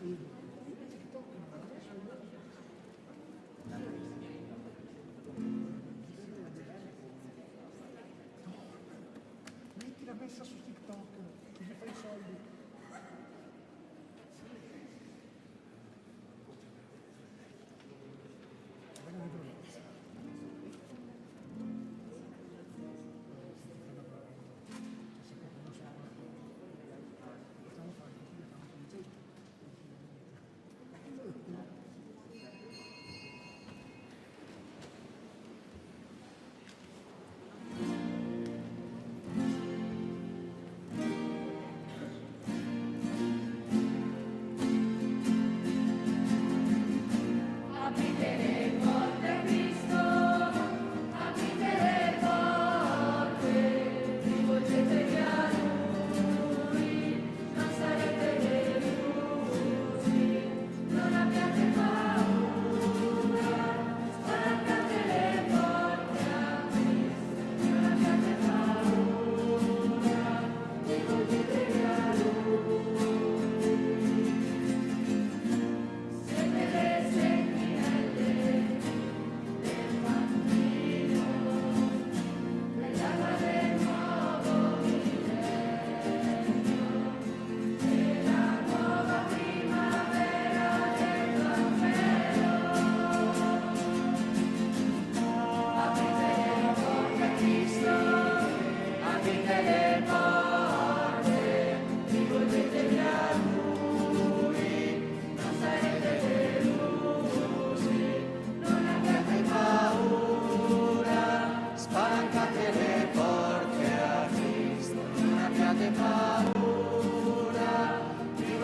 Metti la messa su TikTok, così fai i soldi.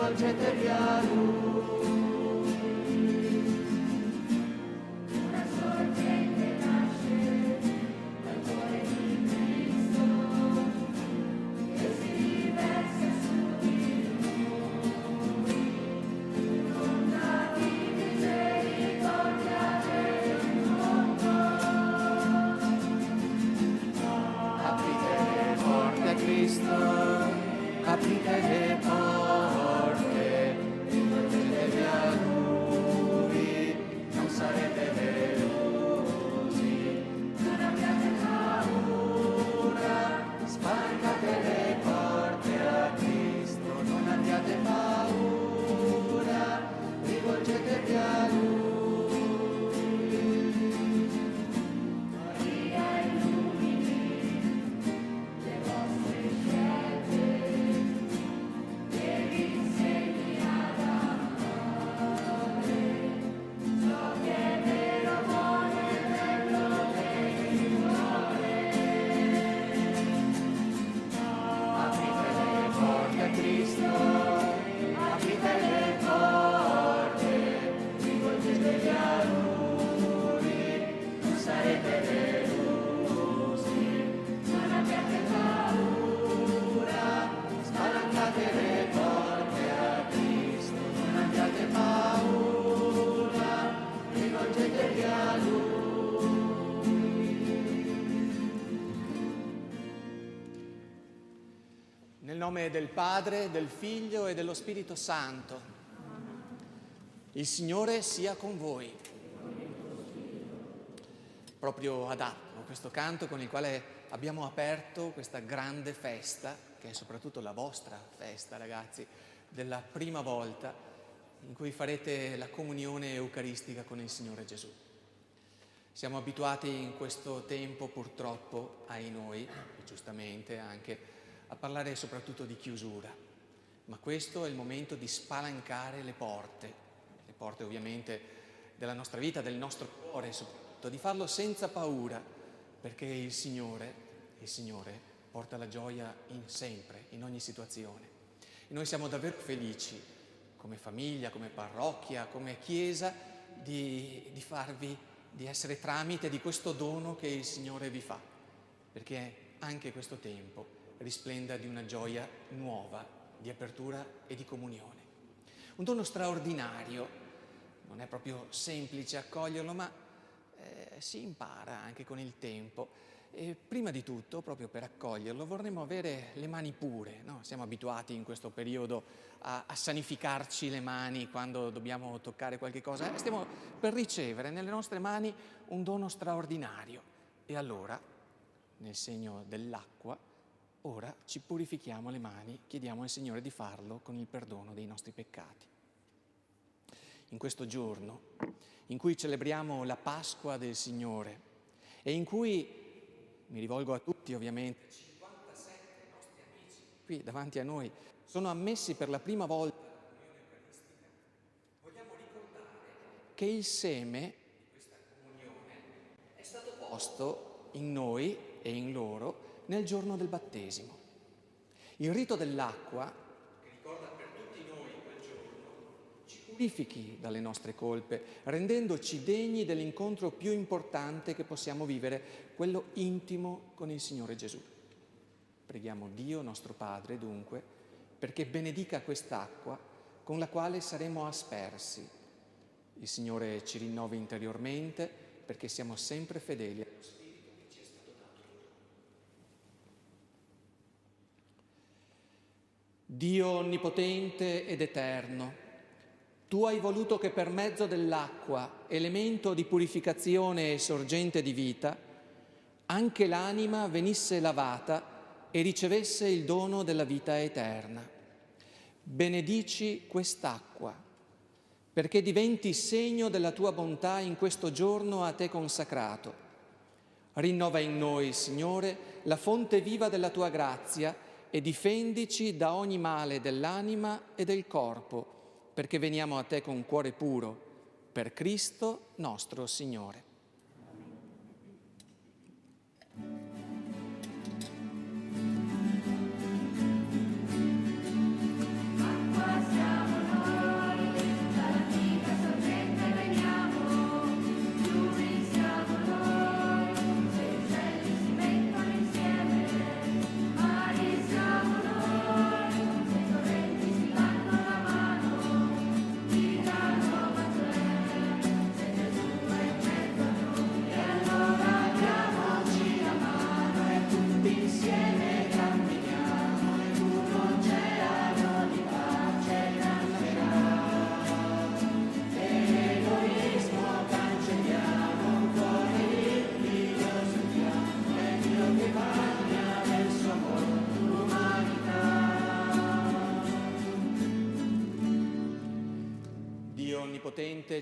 rivolgetevi a Lui. Una sorgente nasce dal cuore di Cristo e si riversa su di noi. Un'onda di misericordia del mondo. Aprite le porte a Cristo, aprite le porte, rivolgetevi a Lui, non sarete delusi, non abbiate paura, spalancate le porte a Cristo, non abbiate paura, rivolgetevi a Lui. Maria illumini le vostre scelte, e vi insegni ad amare ciò che è vero, buono e bello del cuore. Aprite le porte a Cristo, aprite le porte, rivolgetevi a Lui, non sarete delusi, non abbiate paura, spalancate le porte a Cristo, non abbiate paura, rivolgetevi a Lui. Nel nome del Padre, del Figlio e dello Spirito Santo. Il Signore sia con voi. Proprio adatto questo canto con il quale abbiamo aperto questa grande festa, che è soprattutto la vostra festa, ragazzi, della prima volta in cui farete la comunione eucaristica con il Signore Gesù. Siamo abituati in questo tempo, purtroppo, ai noi, e giustamente anche, a parlare soprattutto di chiusura, ma questo è il momento di spalancare le porte ovviamente della nostra vita, del nostro cuore, soprattutto, di farlo senza paura, perché il Signore porta la gioia sempre, in ogni situazione. E noi siamo davvero felici, come famiglia, come parrocchia, come Chiesa, di essere tramite di questo dono che il Signore vi fa, perché anche questo tempo risplenda di una gioia nuova, di apertura e di comunione. Un dono straordinario, non è proprio semplice accoglierlo, ma si impara anche con il tempo. E prima di tutto, proprio per accoglierlo, vorremmo avere le mani pure, no? Siamo abituati in questo periodo a sanificarci le mani quando dobbiamo toccare qualche cosa. Stiamo per ricevere nelle nostre mani un dono straordinario. E allora, nel segno dell'acqua, ora ci purifichiamo le mani, chiediamo al Signore di farlo con il perdono dei nostri peccati. In questo giorno, in cui celebriamo la Pasqua del Signore e in cui, mi rivolgo a tutti ovviamente, 57 nostri amici qui davanti a noi sono ammessi per la prima volta alla comunione eucaristica, vogliamo ricordare che il seme di questa comunione è stato posto in noi e in loro nel giorno del battesimo. Il rito dell'acqua, che ricorda per tutti noi quel giorno, ci purifichi dalle nostre colpe, rendendoci degni dell'incontro più importante che possiamo vivere, quello intimo con il Signore Gesù. Preghiamo Dio, nostro Padre, dunque, perché benedica quest'acqua con la quale saremo aspersi. Il Signore ci rinnovi interiormente perché siamo sempre fedeli allo Spirito che ci è stato dato. Dio onnipotente ed eterno, Tu hai voluto che per mezzo dell'acqua, elemento di purificazione e sorgente di vita, anche l'anima venisse lavata e ricevesse il dono della vita eterna. Benedici quest'acqua, perché diventi segno della Tua bontà in questo giorno a Te consacrato. Rinnova in noi, Signore, la fonte viva della Tua grazia e difendici da ogni male dell'anima e del corpo, perché veniamo a Te con cuore puro, per Cristo nostro Signore.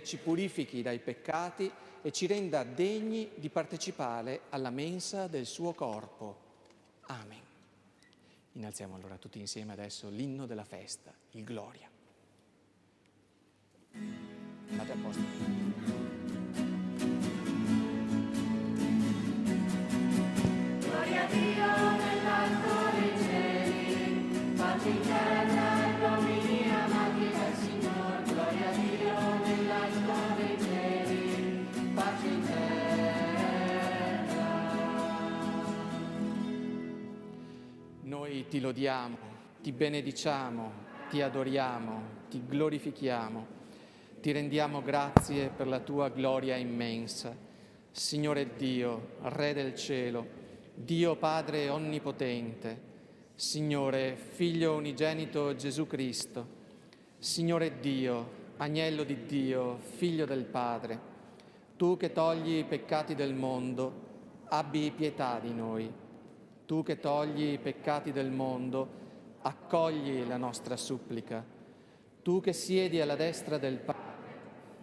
Ci purifichi dai peccati e ci renda degni di partecipare alla mensa del suo corpo. Amen. Innalziamo allora tutti insieme adesso l'inno della festa, il Gloria. Andate a posto. Gloria a Dio nell'alto dei cieli, pace in terra e uomini amati dal Signore. Gloria a Dio nell'alto dei cieli, pace in terra. Noi ti lodiamo, ti benediciamo, ti adoriamo, ti glorifichiamo, ti rendiamo grazie per la tua gloria immensa. Signore Dio, Re del cielo, Dio Padre onnipotente, Signore Figlio unigenito Gesù Cristo, Signore Dio, Agnello di Dio, Figlio del Padre, Tu che togli i peccati del mondo, abbi pietà di noi. Tu che togli i peccati del mondo, accogli la nostra supplica. Tu che siedi alla destra del Padre,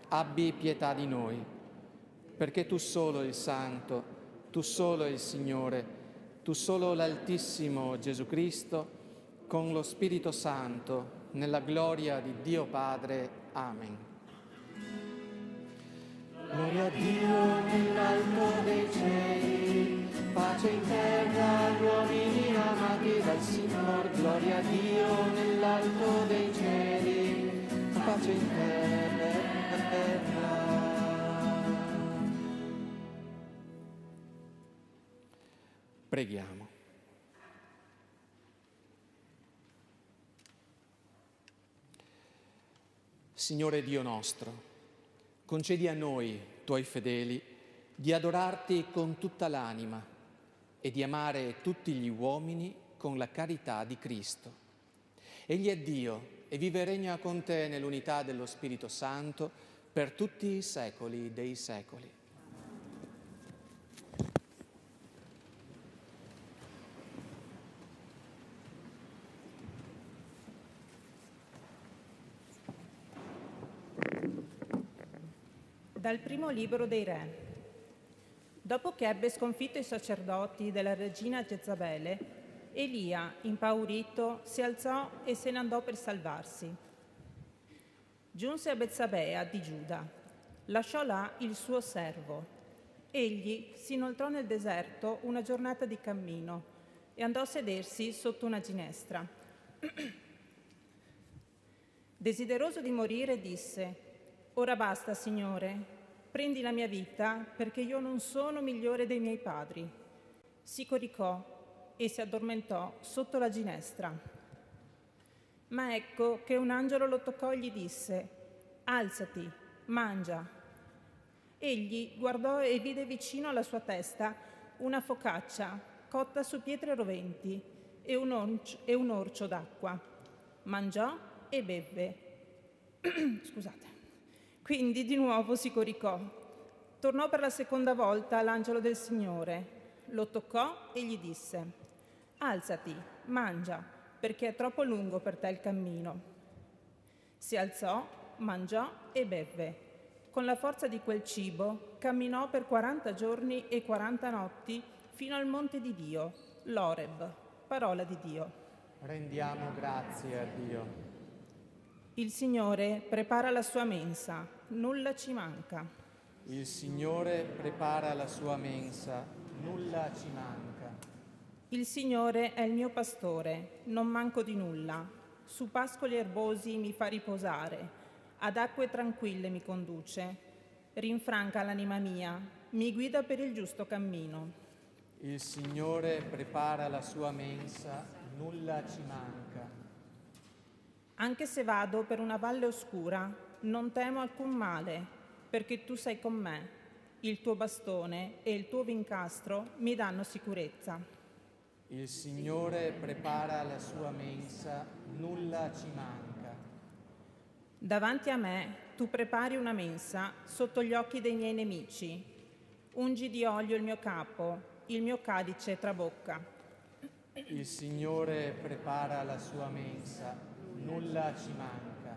abbi pietà di noi. Perché Tu solo il Santo, Tu solo il Signore, Tu solo l'Altissimo Gesù Cristo, con lo Spirito Santo, nella gloria di Dio Padre. Amen. Gloria a Dio nell'alto dei cieli, pace in terra agli uomini amati dal Signore. Gloria a Dio nell'alto dei cieli, pace in terra. Preghiamo. Signore Dio nostro, concedi a noi, Tuoi fedeli, di adorarti con tutta l'anima, e di amare tutti gli uomini con la carità di Cristo. Egli è Dio e vive e regna con te nell'unità dello Spirito Santo per tutti i secoli dei secoli. Dal primo libro dei Re. Dopo che ebbe sconfitto i sacerdoti della regina Jezabele, Elia, impaurito, si alzò e se ne andò per salvarsi. Giunse a Betsabea di Giuda, lasciò là il suo servo. Egli si inoltrò nel deserto una giornata di cammino e andò a sedersi sotto una ginestra. Desideroso di morire, disse: «Ora basta, Signore, prendi la mia vita, perché io non sono migliore dei miei padri». Si coricò e si addormentò sotto la ginestra. Ma ecco che un angelo lo toccò e gli disse: «Alzati, mangia». Egli guardò e vide vicino alla sua testa una focaccia cotta su pietre roventi e un orcio d'acqua. Mangiò e bevve. Scusate. Quindi di nuovo si coricò. Tornò per la seconda volta all'angelo del Signore. Lo toccò e gli disse: «Alzati, mangia, perché è troppo lungo per te il cammino». Si alzò, mangiò e bevve. Con la forza di quel cibo camminò per 40 giorni e 40 notti fino al monte di Dio, l'Oreb, parola di Dio. Rendiamo grazie a Dio. Il Signore prepara la sua mensa, nulla ci manca. Il Signore prepara la sua mensa, nulla ci manca. Il Signore è il mio pastore, non manco di nulla. Su pascoli erbosi mi fa riposare, ad acque tranquille mi conduce. Rinfranca l'anima mia, mi guida per il giusto cammino. Il Signore prepara la sua mensa, nulla ci manca. Anche se vado per una valle oscura, non temo alcun male, perché tu sei con me. Il tuo bastone e il tuo vincastro mi danno sicurezza. Il Signore prepara la sua mensa, nulla ci manca. Davanti a me tu prepari una mensa sotto gli occhi dei miei nemici. Ungi di olio il mio capo, il mio calice trabocca. Il Signore prepara la sua mensa, nulla ci manca.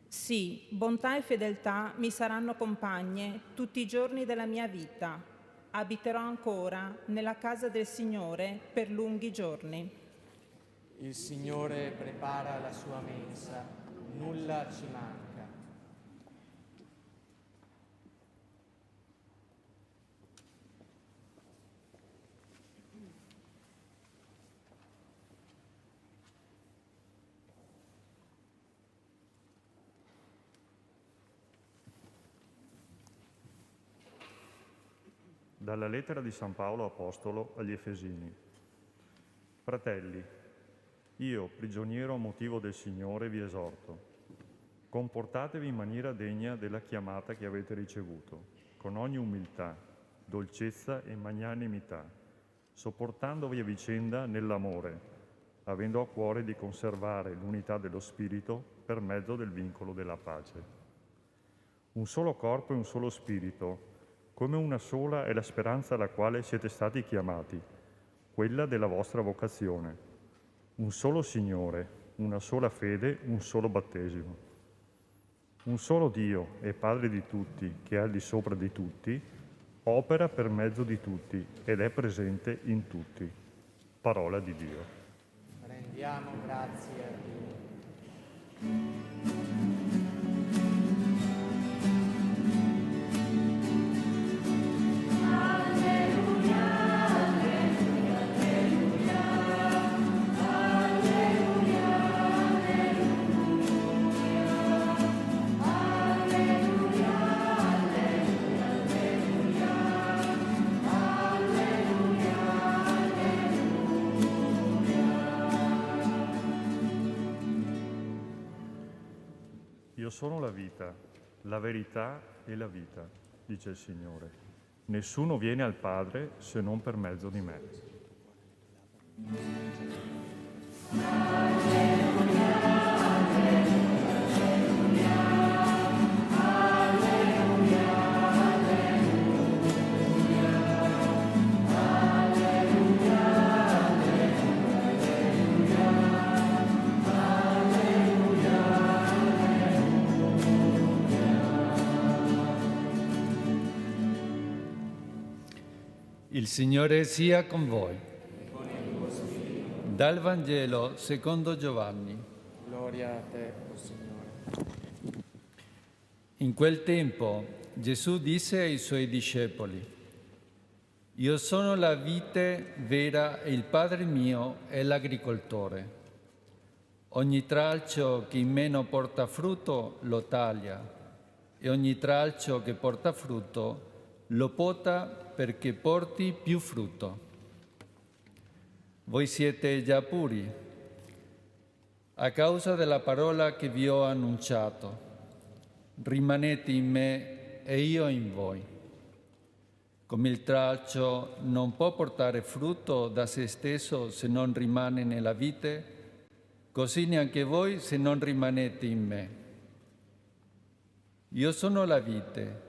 Sì, bontà e fedeltà mi saranno compagne tutti i giorni della mia vita. Abiterò ancora nella casa del Signore per lunghi giorni. Il Signore prepara la sua mensa, nulla ci manca. Dalla lettera di San Paolo Apostolo agli Efesini. Fratelli, io, prigioniero a motivo del Signore, vi esorto. Comportatevi in maniera degna della chiamata che avete ricevuto, con ogni umiltà, dolcezza e magnanimità, sopportandovi a vicenda nell'amore, avendo a cuore di conservare l'unità dello Spirito per mezzo del vincolo della pace. Un solo corpo e un solo Spirito, come una sola è la speranza alla quale siete stati chiamati, quella della vostra vocazione. Un solo Signore, una sola fede, un solo battesimo. Un solo Dio e Padre di tutti, che è al di sopra di tutti, opera per mezzo di tutti ed è presente in tutti. Parola di Dio. Rendiamo grazie a Dio. Io sono la vita, la verità e la vita, dice il Signore. Nessuno viene al Padre se non per mezzo di me. Il Signore sia con voi. Dal Vangelo secondo Giovanni. Gloria a te, o Signore. In quel tempo Gesù disse ai suoi discepoli: Io sono la vite vera e il Padre mio è l'agricoltore. Ogni tralcio che in me non porta frutto lo taglia e ogni tralcio che porta frutto lo pota perché porti più frutto. Voi siete già puri a causa della parola che vi ho annunciato. Rimanete in me e io in voi. Come il tralcio non può portare frutto da se stesso se non rimane nella vite, così neanche voi se non rimanete in me. Io sono la vite,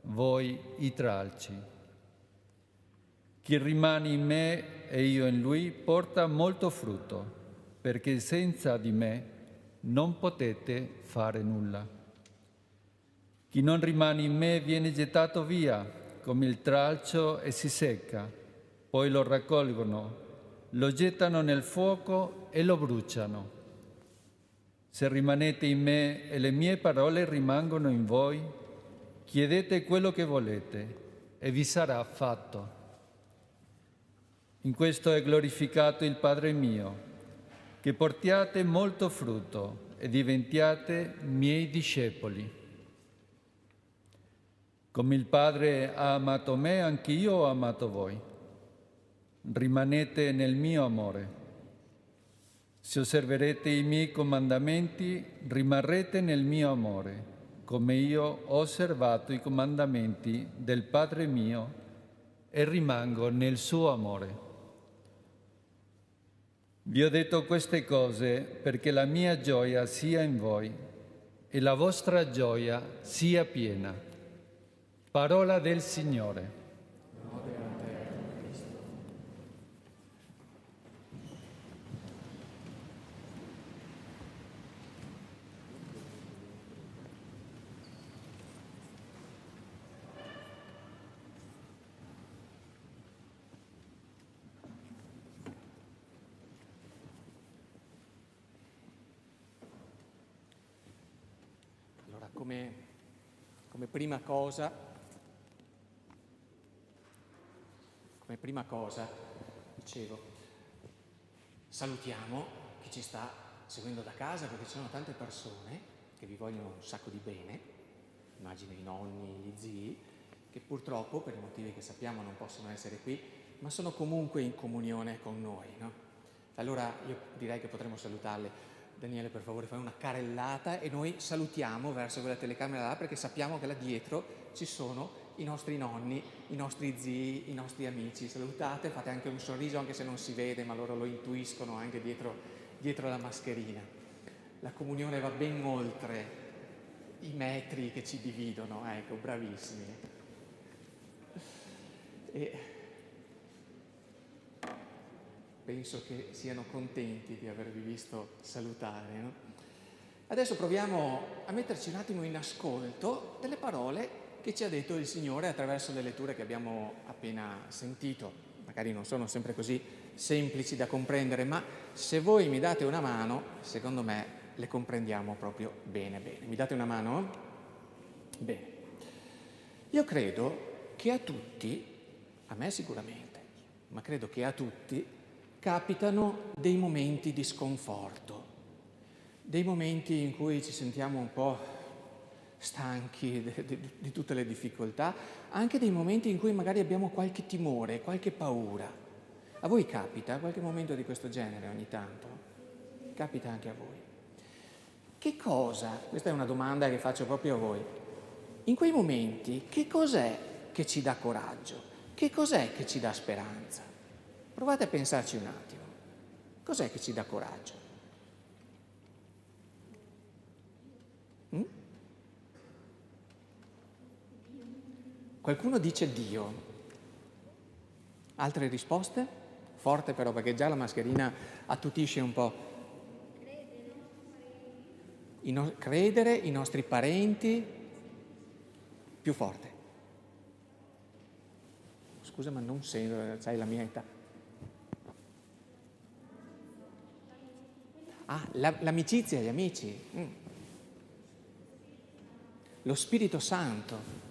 voi i tralci. Chi rimane in me e io in lui porta molto frutto, perché senza di me non potete fare nulla. Chi non rimane in me viene gettato via come il tralcio e si secca, poi lo raccolgono, lo gettano nel fuoco e lo bruciano. Se rimanete in me e le mie parole rimangono in voi, chiedete quello che volete e vi sarà fatto. In questo è glorificato il Padre mio, che portiate molto frutto e diventiate miei discepoli. Come il Padre ha amato me, anch'io ho amato voi. Rimanete nel mio amore. Se osserverete i miei comandamenti, rimarrete nel mio amore, come io ho osservato i comandamenti del Padre mio e rimango nel suo amore. Vi ho detto queste cose perché la mia gioia sia in voi e la vostra gioia sia piena. Parola del Signore. Allora, come prima cosa, dicevo, salutiamo chi ci sta seguendo da casa, perché ci sono tante persone che vi vogliono un sacco di bene, immagino i nonni, gli zii, che purtroppo, per i motivi che sappiamo, non possono essere qui, ma sono comunque in comunione con noi, no? Allora io direi che potremmo salutarli. Daniele, per favore, fai una carrellata e noi salutiamo verso quella telecamera là, perché sappiamo che là dietro ci sono i nostri nonni, i nostri zii, i nostri amici. Salutate, fate anche un sorriso, anche se non si vede, ma loro lo intuiscono anche dietro la mascherina. La comunione va ben oltre i metri che ci dividono, ecco, bravissimi. E penso che siano contenti di avervi visto salutare, no? Adesso proviamo a metterci un attimo in ascolto delle parole che ci ha detto il Signore attraverso le letture che abbiamo appena sentito. Magari non sono sempre così semplici da comprendere, ma se voi mi date una mano, secondo me le comprendiamo proprio bene. Mi date una mano? Bene. Io credo che a tutti, a me sicuramente, ma credo che a tutti, capitano dei momenti di sconforto, dei momenti in cui ci sentiamo un po' stanchi di tutte le difficoltà, anche dei momenti in cui magari abbiamo qualche timore, qualche paura. A voi capita qualche momento di questo genere ogni tanto? Capita anche a voi. Che cosa, questa è una domanda che faccio proprio a voi, in quei momenti che cos'è che ci dà coraggio? Che cos'è che ci dà speranza? Provate a pensarci un attimo. Cos'è che ci dà coraggio? Qualcuno dice Dio. Altre risposte? Forte però, perché già la mascherina attutisce un po'. Credere, i nostri parenti. Più forte. Scusa, ma non sento, sai la mia età. L'amicizia, gli amici. Lo Spirito Santo.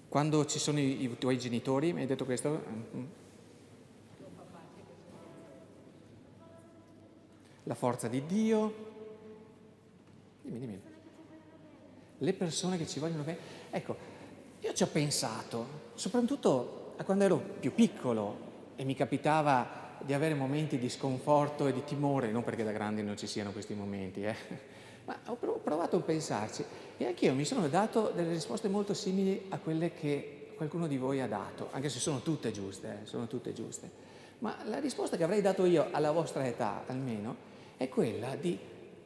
Quando ci sono i tuoi genitori, mi hai detto questo? La forza di Dio. Dimmi. Le persone che ci vogliono bene. Ecco, io ci ho pensato, soprattutto a quando ero più piccolo e mi capitava di avere momenti di sconforto e di timore, non perché da grandi non ci siano questi momenti, ma ho provato a pensarci e anch'io mi sono dato delle risposte molto simili a quelle che qualcuno di voi ha dato, anche se sono tutte giuste, Ma la risposta che avrei dato io alla vostra età, almeno, è quella di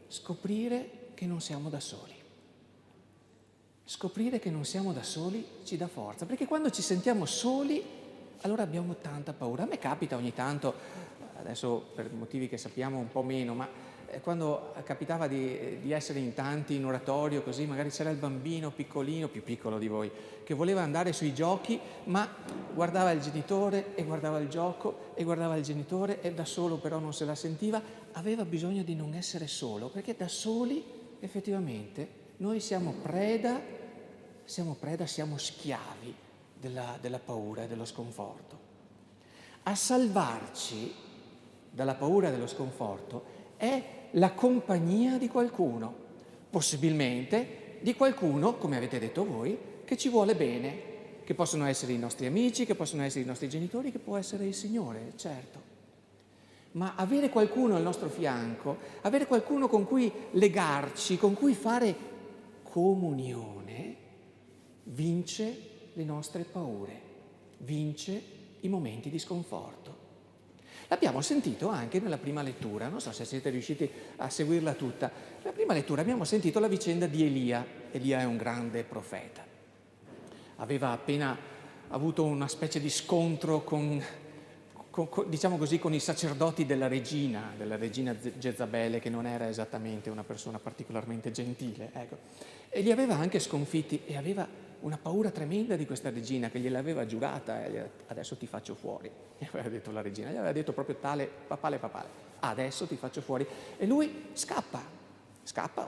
scoprire che non siamo da soli. Scoprire che non siamo da soli ci dà forza, perché quando ci sentiamo soli, allora abbiamo tanta paura. A me capita ogni tanto, adesso per motivi che sappiamo un po' meno, ma quando capitava di essere in tanti in oratorio, così magari c'era il bambino piccolino, più piccolo di voi, che voleva andare sui giochi, ma guardava il genitore e guardava il gioco e guardava il genitore e da solo però non se la sentiva, aveva bisogno di non essere solo, perché da soli effettivamente noi siamo schiavi della paura e dello sconforto. A salvarci dalla paura e dello sconforto è la compagnia di qualcuno, possibilmente di qualcuno, come avete detto voi, che ci vuole bene, che possono essere i nostri amici, che possono essere i nostri genitori, che può essere il Signore, certo. Ma avere qualcuno al nostro fianco, avere qualcuno con cui legarci, con cui fare comunione, vince le nostre paure, vince i momenti di sconforto. L'abbiamo sentito anche nella prima lettura, non so se siete riusciti a seguirla tutta. Nella prima lettura abbiamo sentito la vicenda di Elia. Elia è un grande profeta. Aveva appena avuto una specie di scontro con i sacerdoti della regina Jezabele, che non era esattamente una persona particolarmente gentile, ecco. E li aveva anche sconfitti e aveva una paura tremenda di questa regina che gliel'aveva giurata, adesso ti faccio fuori, gli aveva detto la regina, gli aveva detto proprio tale, papale, adesso ti faccio fuori. E lui scappa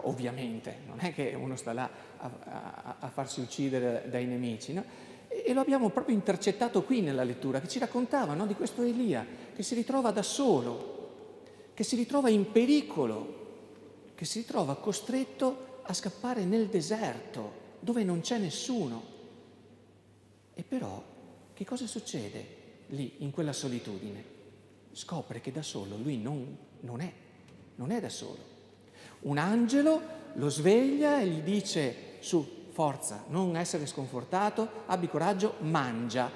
ovviamente, non è che uno sta là a farsi uccidere dai nemici, no? E lo abbiamo proprio intercettato qui nella lettura, che ci raccontava, no, di questo Elia, che si ritrova da solo, che si ritrova in pericolo, che si ritrova costretto a scappare nel deserto, dove non c'è nessuno. E però, che cosa succede lì, in quella solitudine? Scopre che da solo lui non è da solo. Un angelo lo sveglia e gli dice: su, forza, non essere sconfortato, abbi coraggio, mangia.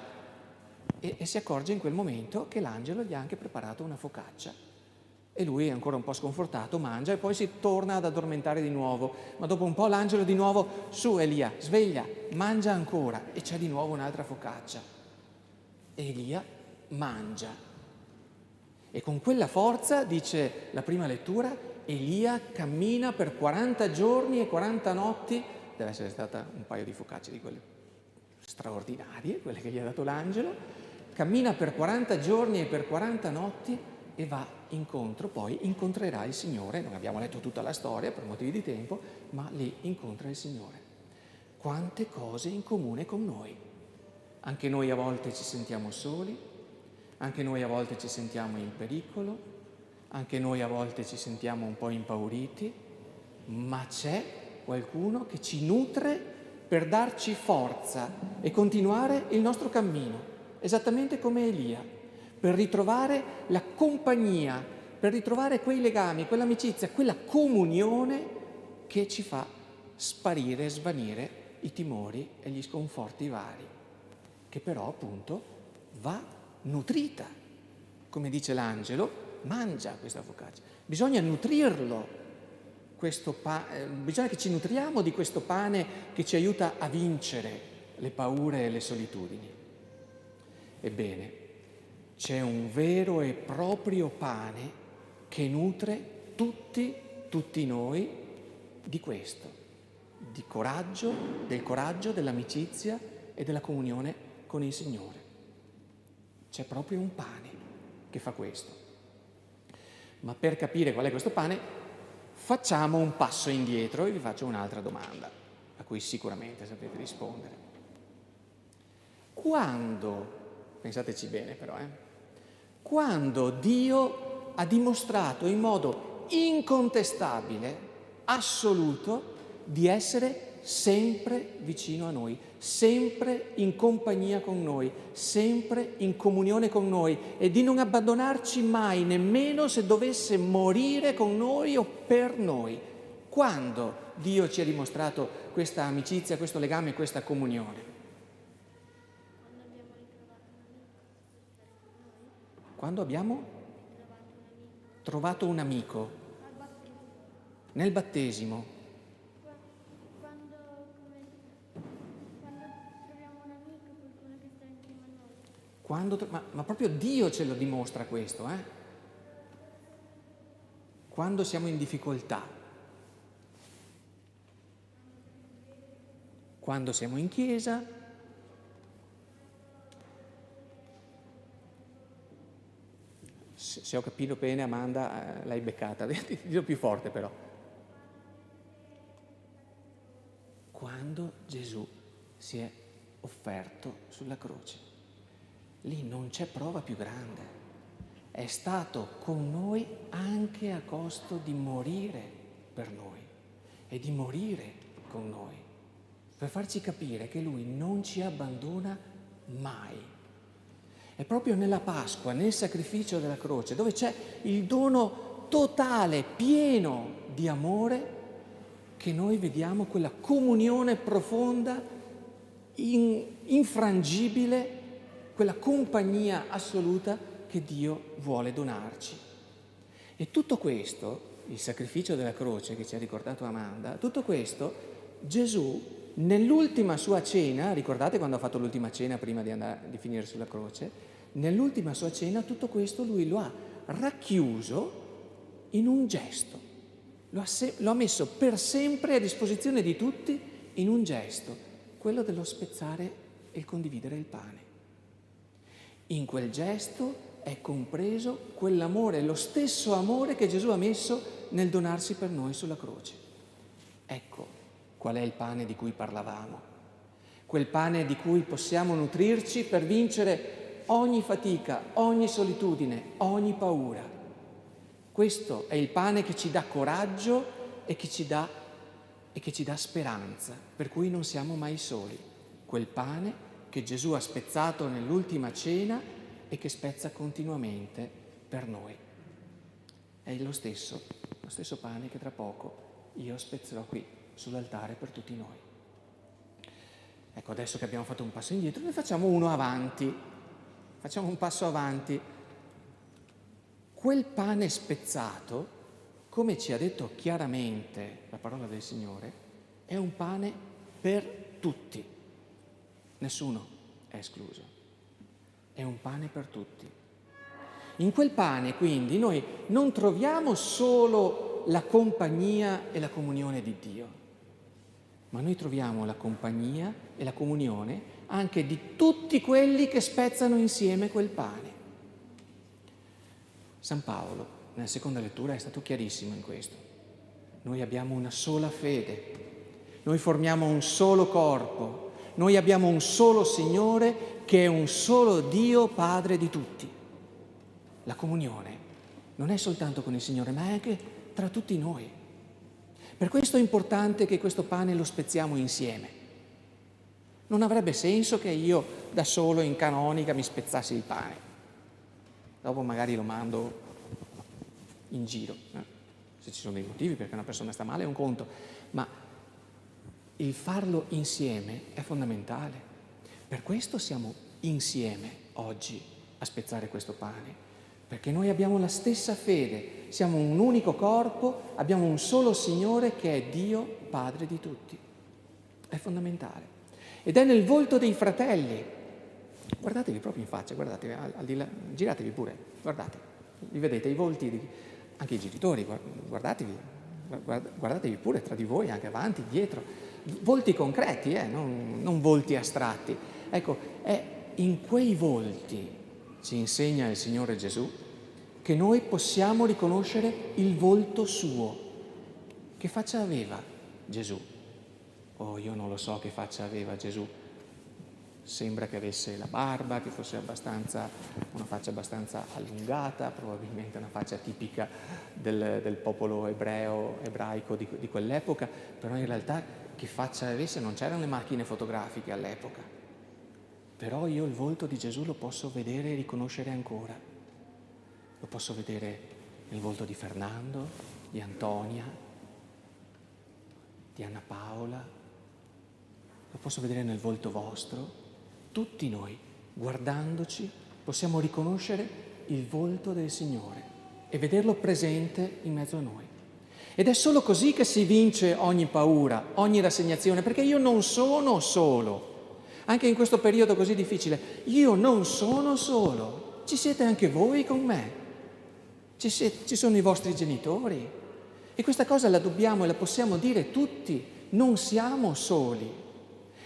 E si accorge in quel momento che l'angelo gli ha anche preparato una focaccia. E lui è ancora un po' sconfortato, mangia e poi si torna ad addormentare di nuovo. Ma dopo un po' l'angelo di nuovo: su Elia, sveglia, mangia ancora. E c'è di nuovo un'altra focaccia. E Elia mangia. E con quella forza, dice la prima lettura, Elia cammina per 40 giorni e 40 notti. Deve essere stata un paio di focacce di quelle straordinarie, quelle che gli ha dato l'angelo. Cammina per 40 giorni e per 40 notti e va incontro, poi incontrerà il Signore. Non abbiamo letto tutta la storia per motivi di tempo, ma lì incontra il Signore. Quante cose in comune con noi. Anche noi a volte ci sentiamo soli, anche noi a volte ci sentiamo in pericolo, anche noi a volte ci sentiamo un po' impauriti, ma c'è qualcuno che ci nutre per darci forza e continuare il nostro cammino, esattamente come Elia, per ritrovare la compagnia, per ritrovare quei legami, quell'amicizia, quella comunione che ci fa sparire, svanire i timori e gli sconforti vari, che però appunto va nutrita. Come dice l'angelo, mangia questa focaccia. Bisogna nutrirlo, bisogna che ci nutriamo di questo pane che ci aiuta a vincere le paure e le solitudini. Ebbene, c'è un vero e proprio pane che nutre tutti noi di questo, del coraggio, dell'amicizia e della comunione con il Signore. C'è proprio un pane che fa questo. Ma per capire qual è questo pane, facciamo un passo indietro e vi faccio un'altra domanda, a cui sicuramente sapete rispondere. Pensateci bene però, quando Dio ha dimostrato in modo incontestabile, assoluto, di essere sempre vicino a noi, sempre in compagnia con noi, sempre in comunione con noi e di non abbandonarci mai, nemmeno se dovesse morire con noi o per noi. Quando Dio ci ha dimostrato questa amicizia, questo legame, questa comunione? Quando abbiamo trovato un amico nel battesimo. Quando troviamo un amico, qualcuno che sta insieme a noi. Ma proprio Dio ce lo dimostra questo, Quando siamo in difficoltà, quando siamo in chiesa, se ho capito bene Amanda, l'hai beccata, dillo più forte però. Quando Gesù si è offerto sulla croce, lì non c'è prova più grande. È stato con noi anche a costo di morire per noi e di morire con noi, per farci capire che Lui non ci abbandona mai. È proprio nella Pasqua, nel sacrificio della croce, dove c'è il dono totale, pieno di amore, che noi vediamo quella comunione profonda, infrangibile, quella compagnia assoluta che Dio vuole donarci. E tutto questo, il sacrificio della croce che ci ha ricordato Amanda, tutto questo Gesù nell'ultima sua cena, ricordate quando ha fatto l'ultima cena prima di finire sulla croce? Nell'ultima sua cena tutto questo lui lo ha racchiuso in un gesto, lo ha messo per sempre a disposizione di tutti in un gesto, quello dello spezzare e il condividere il pane. In quel gesto è compreso quell'amore, lo stesso amore che Gesù ha messo nel donarsi per noi sulla croce. Ecco qual è il pane di cui parlavamo, quel pane di cui possiamo nutrirci per vincere ogni fatica, ogni solitudine, ogni paura. Questo è il pane che ci dà coraggio e che ci dà speranza, per cui non siamo mai soli. Quel pane che Gesù ha spezzato nell'ultima cena e che spezza continuamente per noi. È lo stesso pane che tra poco io spezzerò qui sull'altare per tutti noi. Ecco, adesso che abbiamo fatto un passo indietro, ne facciamo uno avanti. Facciamo un passo avanti. Quel pane spezzato, come ci ha detto chiaramente la parola del Signore, è un pane per tutti. Nessuno è escluso. È un pane per tutti. In quel pane, quindi, noi non troviamo solo la compagnia e la comunione di Dio, ma noi troviamo la compagnia e la comunione anche di tutti quelli che spezzano insieme quel pane. San Paolo, nella seconda lettura, è stato chiarissimo in questo. Noi abbiamo una sola fede, noi formiamo un solo corpo, noi abbiamo un solo Signore che è un solo Dio Padre di tutti. La comunione non è soltanto con il Signore, ma è anche tra tutti noi. Per questo è importante che questo pane lo spezziamo insieme. Non avrebbe senso che io da solo in canonica mi spezzassi il pane. Dopo magari lo mando in giro. Se ci sono dei motivi perché una persona sta male è un conto, ma il farlo insieme è fondamentale. Per questo siamo insieme oggi a spezzare questo pane, perché noi abbiamo la stessa fede, siamo un unico corpo, abbiamo un solo Signore che è Dio, Padre di tutti. È fondamentale. Ed è nel volto dei fratelli. Guardatevi proprio in faccia, guardatevi, al di là, giratevi pure, guardate, li vedete i volti, anche i genitori, guardatevi pure tra di voi, anche avanti, dietro, volti concreti, non volti astratti. Ecco, è in quei volti, ci insegna il Signore Gesù, che noi possiamo riconoscere il volto suo. Che faccia aveva Gesù? Oh, io non lo so che faccia aveva Gesù. Sembra che avesse la barba, che fosse una faccia abbastanza allungata, probabilmente una faccia tipica del popolo ebraico di quell'epoca, però in realtà che faccia avesse, non c'erano le macchine fotografiche all'epoca. Però io il volto di Gesù lo posso vedere e riconoscere ancora. Lo posso vedere nel volto di Fernando, di Antonia, di Anna Paola, lo posso vedere nel volto vostro. Tutti noi, guardandoci, possiamo riconoscere il volto del Signore e vederlo presente in mezzo a noi. Ed è solo così che si vince ogni paura, ogni rassegnazione, perché io non sono solo. Anche in questo periodo così difficile, io non sono solo. Ci siete anche voi con me. Ci sono i vostri genitori. E questa cosa la dobbiamo e la possiamo dire tutti. Non siamo soli.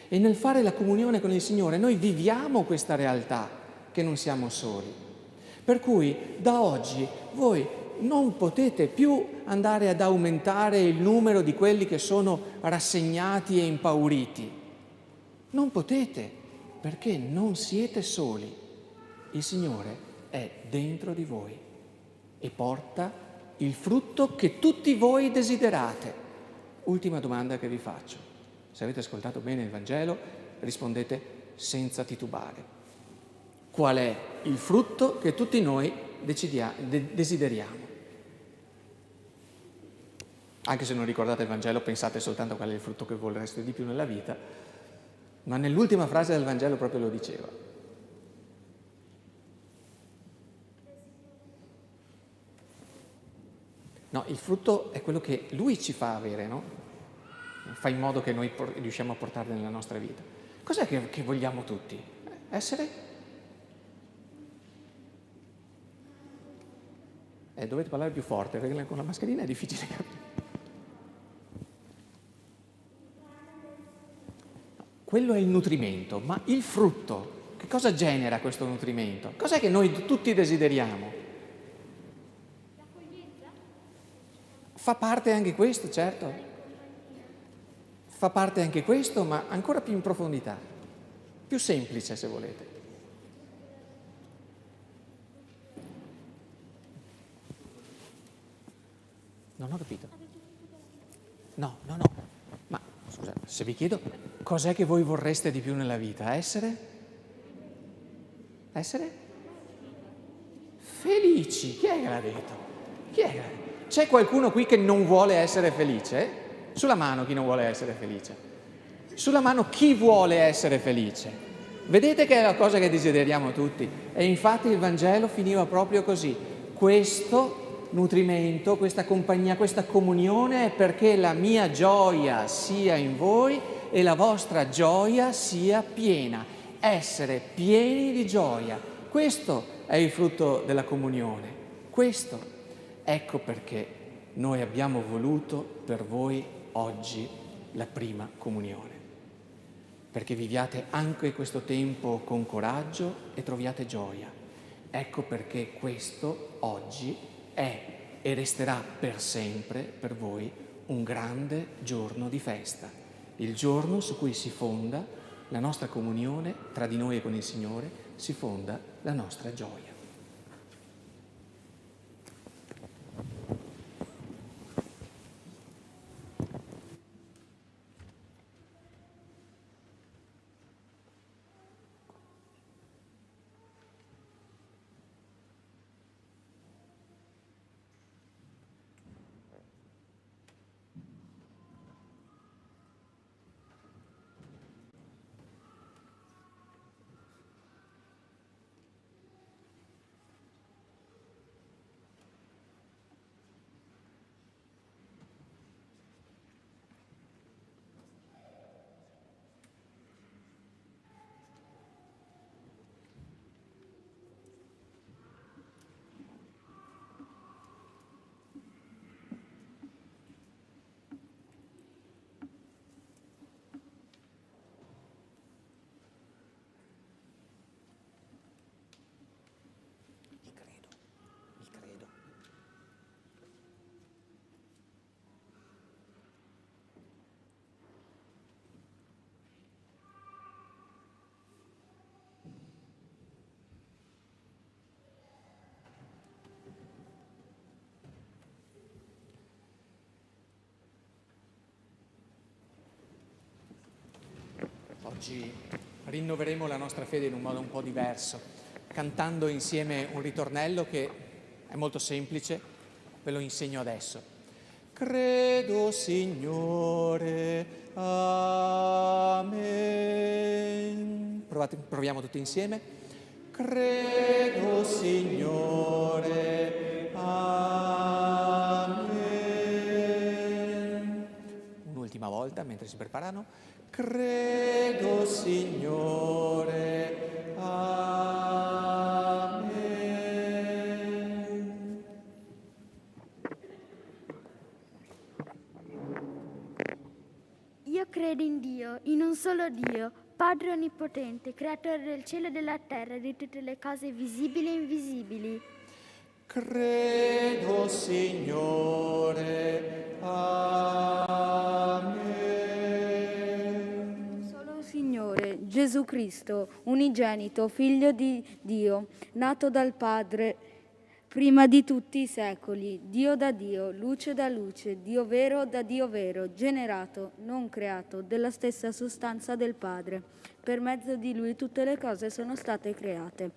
E nel fare la comunione con il Signore noi viviamo questa realtà che non siamo soli. Per cui da oggi voi non potete più andare ad aumentare il numero di quelli che sono rassegnati e impauriti. Non potete, perché non siete soli. Il Signore è dentro di voi e porta il frutto che tutti voi desiderate. Ultima domanda che vi faccio. Se avete ascoltato bene il Vangelo, rispondete senza titubare. Qual è il frutto che tutti noi desideriamo? Anche se non ricordate il Vangelo, pensate soltanto qual è il frutto che vorreste di più nella vita, ma nell'ultima frase del Vangelo proprio lo diceva. No, il frutto è quello che Lui ci fa avere, no? Fa in modo che noi riusciamo a portarlo nella nostra vita. Cos'è che vogliamo tutti? Essere? Dovete parlare più forte, perché con la mascherina è difficile capire. Quello è il nutrimento, ma il frutto, che cosa genera questo nutrimento? Cos'è che noi tutti desideriamo? L'accoglienza? Fa parte anche questo, certo. Fa parte anche questo, ma ancora più in profondità, più semplice se volete. Non ho capito. No. Ma scusa, se vi chiedo cos'è che voi vorreste di più nella vita? Essere? Felici. Chi è che l'ha detto? C'è qualcuno qui che non vuole essere felice? Sulla mano chi non vuole essere felice. Sulla mano chi vuole essere felice. Vedete che è la cosa che desideriamo tutti. E infatti il Vangelo finiva proprio così. Questo nutrimento, questa compagnia, questa comunione è perché la mia gioia sia in voi e la vostra gioia sia piena. Essere pieni di gioia. Questo è il frutto della comunione. Questo. Ecco perché noi abbiamo voluto per voi oggi la prima comunione, perché viviate anche questo tempo con coraggio e troviate gioia. Ecco perché questo oggi è e resterà per sempre per voi un grande giorno di festa, il giorno su cui si fonda la nostra comunione tra di noi e con il Signore, si fonda la nostra gioia. Oggi rinnoveremo la nostra fede in un modo un po' diverso, cantando insieme un ritornello che è molto semplice, ve lo insegno adesso. Credo, Signore, amen. Proviamo tutti insieme. Credo, Signore, amen. Un'ultima volta, mentre si preparano. Credo, Signore, amen. Io credo in Dio, in un solo Dio, Padre Onnipotente, Creatore del cielo e della terra e di tutte le cose visibili e invisibili. Credo, Signore, amen. Solo Signore, Gesù Cristo, unigenito, Figlio di Dio, nato dal Padre, prima di tutti i secoli, Dio da Dio, luce da luce, Dio vero da Dio vero, generato, non creato, della stessa sostanza del Padre. Per mezzo di Lui tutte le cose sono state create.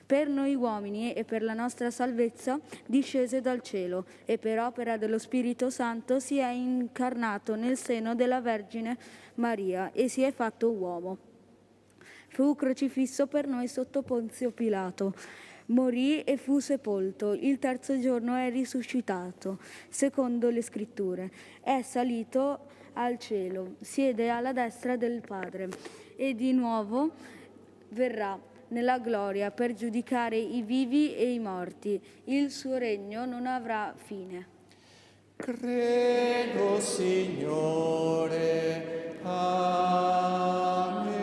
Per noi uomini e per la nostra salvezza discese dal cielo e per opera dello Spirito Santo si è incarnato nel seno della Vergine Maria e si è fatto uomo. Fu crocifisso per noi sotto Ponzio Pilato. Morì e fu sepolto. Il terzo giorno è risuscitato, secondo le scritture. È salito al cielo, siede alla destra del Padre e di nuovo verrà nella gloria per giudicare i vivi e i morti. Il suo regno non avrà fine. Credo, Signore, amen.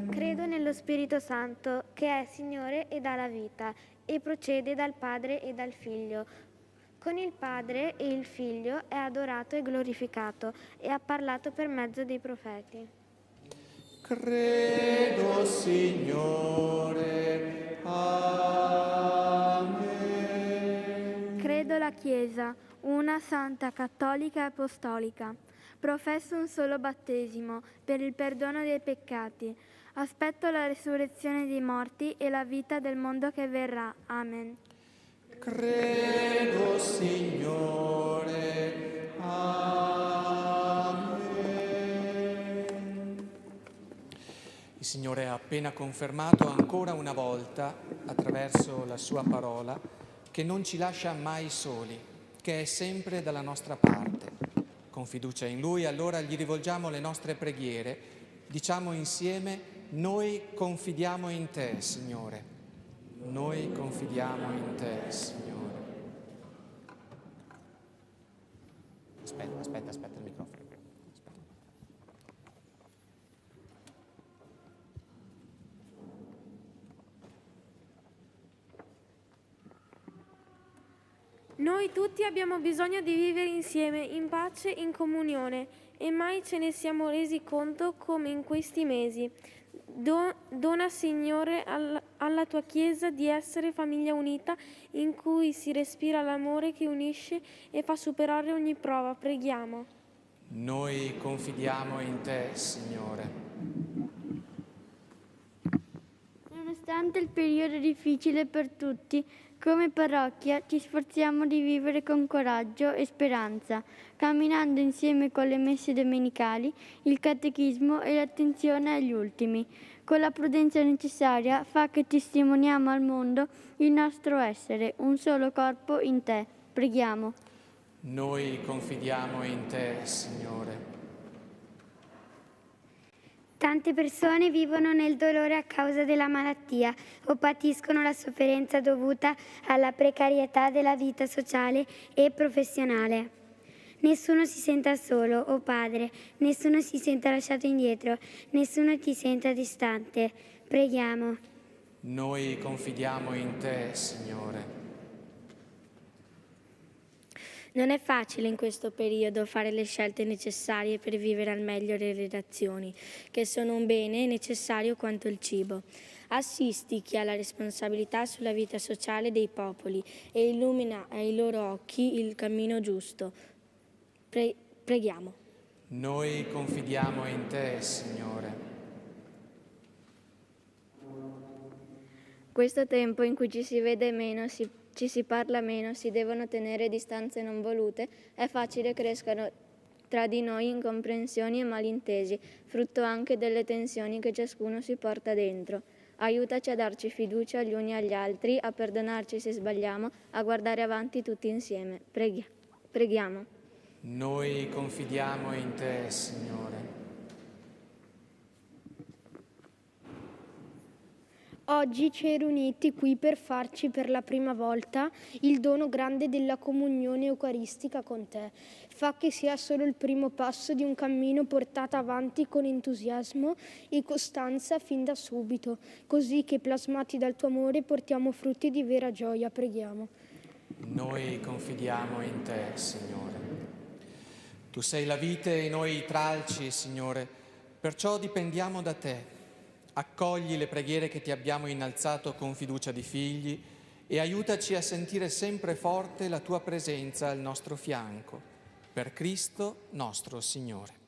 Credo nello Spirito Santo, che è Signore e dà la vita, e procede dal Padre e dal Figlio. Con il Padre e il Figlio è adorato e glorificato, e ha parlato per mezzo dei profeti. Credo, Signore, amen. Credo alla Chiesa, una santa, cattolica e apostolica. Professo un solo battesimo per il perdono dei peccati. Aspetto la resurrezione dei morti e la vita del mondo che verrà. Amen. Credo, Signore, amen. Il Signore ha appena confermato ancora una volta, attraverso la sua parola, che non ci lascia mai soli, che è sempre dalla nostra parte. Con fiducia in Lui, allora gli rivolgiamo le nostre preghiere, diciamo insieme: noi confidiamo in Te, Signore. Noi confidiamo in Te, Signore. Aspetta il microfono. Noi tutti abbiamo bisogno di vivere insieme, in pace, in comunione, e mai ce ne siamo resi conto come in questi mesi. Dona, Signore, alla tua Chiesa di essere famiglia unita, in cui si respira l'amore che unisce e fa superare ogni prova. Preghiamo. Noi confidiamo in Te, Signore. Nonostante il periodo difficile per tutti, come parrocchia ci sforziamo di vivere con coraggio e speranza, camminando insieme con le messe domenicali, il catechismo e l'attenzione agli ultimi. Con la prudenza necessaria fa che testimoniamo al mondo il nostro essere, un solo corpo in Te. Preghiamo. Noi confidiamo in Te, Signore. Tante persone vivono nel dolore a causa della malattia o patiscono la sofferenza dovuta alla precarietà della vita sociale e professionale. Nessuno si senta solo, o Padre, nessuno si senta lasciato indietro, nessuno ti senta distante. Preghiamo. Noi confidiamo in Te, Signore. Non è facile in questo periodo fare le scelte necessarie per vivere al meglio le relazioni, che sono un bene necessario quanto il cibo. Assisti chi ha la responsabilità sulla vita sociale dei popoli e illumina ai loro occhi il cammino giusto. Preghiamo. Noi confidiamo in te, Signore. Questo tempo in cui ci si vede meno, ci si parla meno, si devono tenere distanze non volute, è facile crescano tra di noi incomprensioni e malintesi, frutto anche delle tensioni che ciascuno si porta dentro. Aiutaci a darci fiducia gli uni agli altri, a perdonarci se sbagliamo, a guardare avanti tutti insieme. Preghiamo. Noi confidiamo in te, Signore. Oggi ci hai riuniti qui per farci per la prima volta il dono grande della comunione eucaristica con te. Fa che sia solo il primo passo di un cammino portato avanti con entusiasmo e costanza fin da subito, così che plasmati dal tuo amore portiamo frutti di vera gioia. Preghiamo. Noi confidiamo in te, Signore. Tu sei la vite e noi i tralci, Signore, perciò dipendiamo da te. Accogli le preghiere che ti abbiamo innalzato con fiducia di figli e aiutaci a sentire sempre forte la tua presenza al nostro fianco. Per Cristo nostro Signore.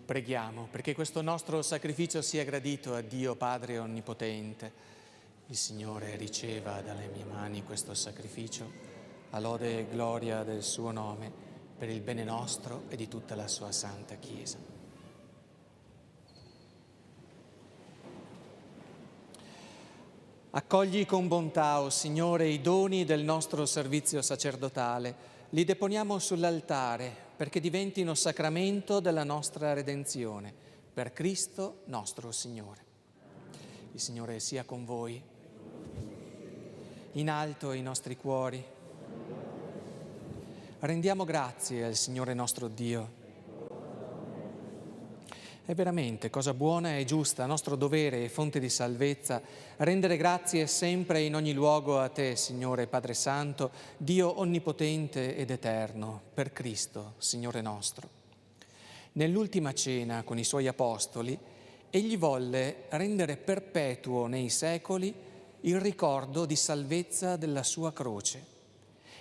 Preghiamo perché questo nostro sacrificio sia gradito a Dio Padre Onnipotente. Il Signore riceva dalle mie mani questo sacrificio, a lode e gloria del suo nome, per il bene nostro e di tutta la sua Santa Chiesa. Accogli con bontà, o Signore, i doni del nostro servizio sacerdotale. Li deponiamo sull'altare perché diventino sacramento della nostra redenzione, per Cristo nostro Signore. Il Signore sia con voi. In alto i nostri cuori. Rendiamo grazie al Signore nostro Dio. È veramente cosa buona e giusta, nostro dovere e fonte di salvezza, rendere grazie sempre e in ogni luogo a Te, Signore Padre Santo, Dio onnipotente ed eterno, per Cristo, Signore nostro. Nell'ultima cena con i Suoi Apostoli, Egli volle rendere perpetuo nei secoli il ricordo di salvezza della Sua croce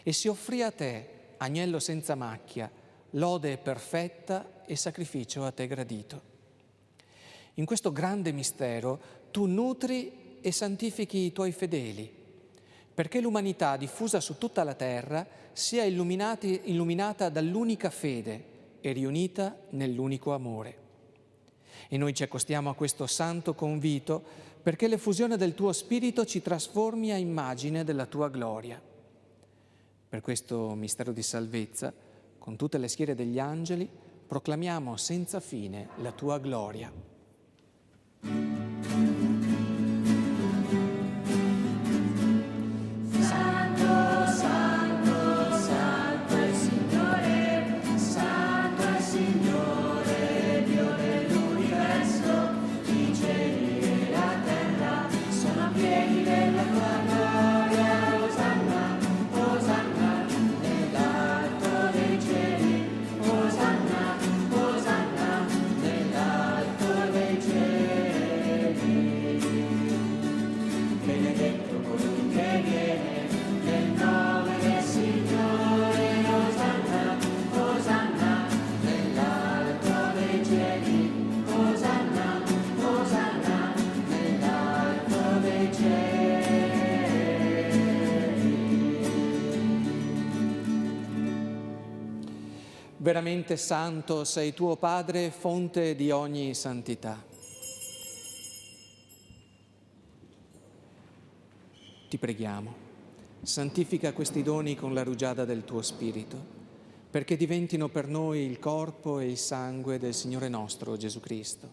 e si offrì a Te, agnello senza macchia, lode perfetta e sacrificio a te gradito. In questo grande mistero tu nutri e santifichi i tuoi fedeli, perché l'umanità diffusa su tutta la terra sia illuminata dall'unica fede e riunita nell'unico amore. E noi ci accostiamo a questo santo convito perché l'effusione del tuo Spirito ci trasformi a immagine della tua gloria. Per questo mistero di salvezza, con tutte le schiere degli angeli, proclamiamo senza fine la tua gloria. Veramente santo sei tuo Padre, fonte di ogni santità. Ti preghiamo, santifica questi doni con la rugiada del tuo Spirito, perché diventino per noi il corpo e il sangue del Signore nostro Gesù Cristo.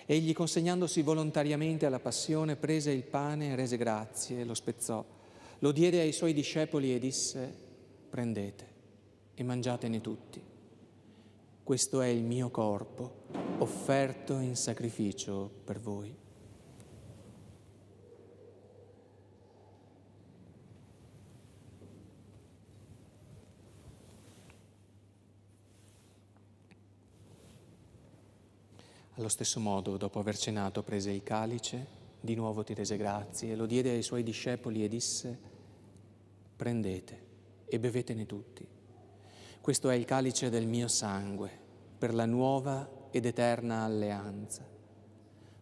Egli, consegnandosi volontariamente alla passione, prese il pane, rese grazie, lo spezzò, lo diede ai suoi discepoli e disse: prendete e mangiatene tutti. Questo è il mio corpo, offerto in sacrificio per voi. Allo stesso modo, dopo aver cenato, prese il calice, di nuovo ti rese grazie, lo diede ai suoi discepoli e disse: prendete e bevetene tutti. Questo è il calice del mio sangue, per la nuova ed eterna alleanza,